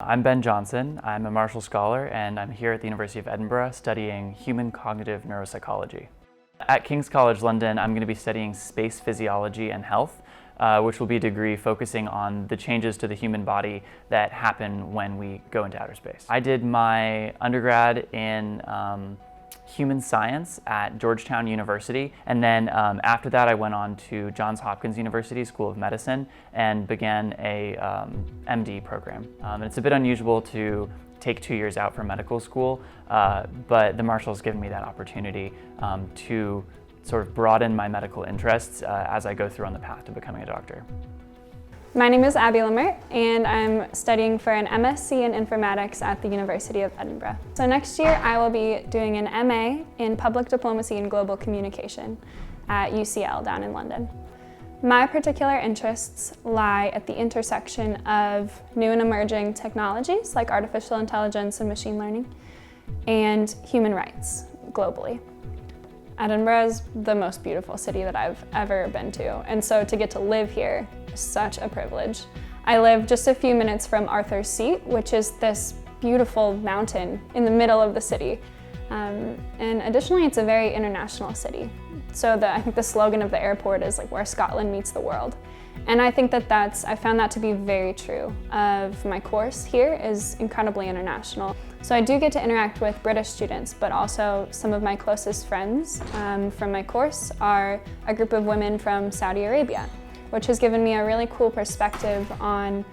I'm Ben Johnson. I'm a Marshall Scholar and I'm here at the University of Edinburgh studying human cognitive neuropsychology. At King's College London, I'm going to be studying space physiology and health, which will be a degree focusing on the changes to the human body that happen when we go into outer space. I did my undergrad in human science at Georgetown University, and then after that I went on to Johns Hopkins University School of Medicine and began a MD program. And it's a bit unusual to take 2 years out from medical school, but the Marshall's given me that opportunity to sort of broaden my medical interests as I go through on the path to becoming a doctor. My name is Abby Lemert, and I'm studying for an MSc in Informatics at the University of Edinburgh. So next year I will be doing an MA in Public Diplomacy and Global Communication at UCL down in London. My particular interests lie at the intersection of new and emerging technologies like artificial intelligence and machine learning and human rights globally. Edinburgh is the most beautiful city that I've ever been to, and so to get to live here is such a privilege. I live just a few minutes from Arthur's Seat, which is this beautiful mountain in the middle of the city. And additionally, it's a very international city. So I think the slogan of the airport is like where Scotland meets the world. And I think I found that to be very true of my course here is incredibly international. So I do get to interact with British students, but also some of my closest friends from my course are a group of women from Saudi Arabia, which has given me a really cool perspective on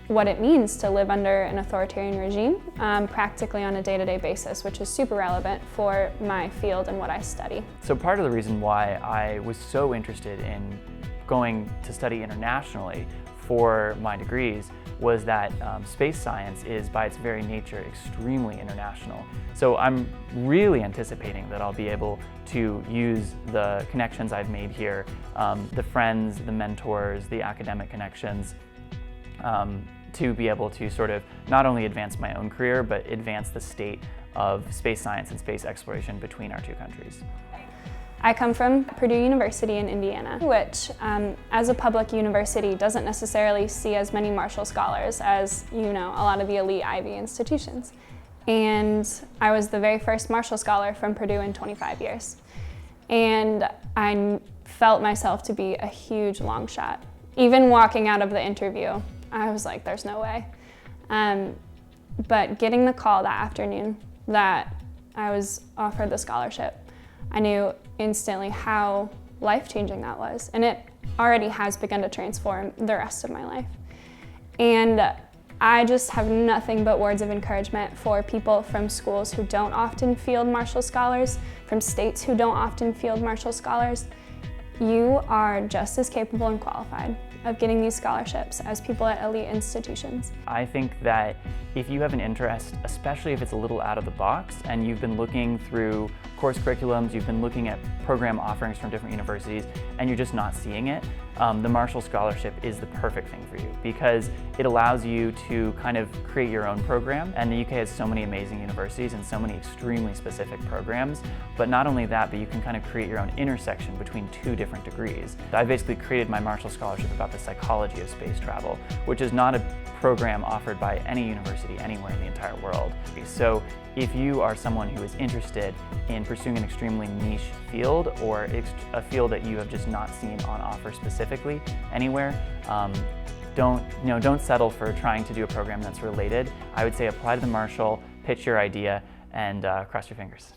what it means to live under an authoritarian regime practically on a day-to-day basis, which is super relevant for my field and what I study. So part of the reason why I was so interested in going to study internationally for my degrees was that space science is by its very nature extremely international. So I'm really anticipating that I'll be able to use the connections I've made here, the friends, the mentors, the academic connections, to be able to sort of not only advance my own career, but advance the state of space science and space exploration between our two countries. I come from Purdue University in Indiana, which as a public university doesn't necessarily see as many Marshall Scholars as, a lot of the elite Ivy institutions. And I was the very first Marshall Scholar from Purdue in 25 years. And I felt myself to be a huge long shot. Even walking out of the interview, I was like, there's no way. But getting the call that afternoon that I was offered the scholarship, I knew instantly how life-changing that was. And it already has begun to transform the rest of my life. And I just have nothing but words of encouragement for people from schools who don't often field Marshall Scholars, from states who don't often field Marshall Scholars. You are just as capable and qualified of getting these scholarships as people at elite institutions. I think that if you have an interest, especially if it's a little out of the box, and you've been looking through course curriculums, you've been looking at program offerings from different universities, and you're just not seeing it, the Marshall Scholarship is the perfect thing for you because it allows you to kind of create your own program. And the UK has so many amazing universities and so many extremely specific programs, but not only that, but you can kind of create your own intersection between two different degrees. I basically created my Marshall Scholarship about the psychology of space travel, which is not a program offered by any university anywhere in the entire world. So if you are someone who is interested in pursuing an extremely niche field or a field that you have just not seen on offer specifically anywhere, don't settle for trying to do a program that's related. I would say apply to the Marshall, pitch your idea, and cross your fingers.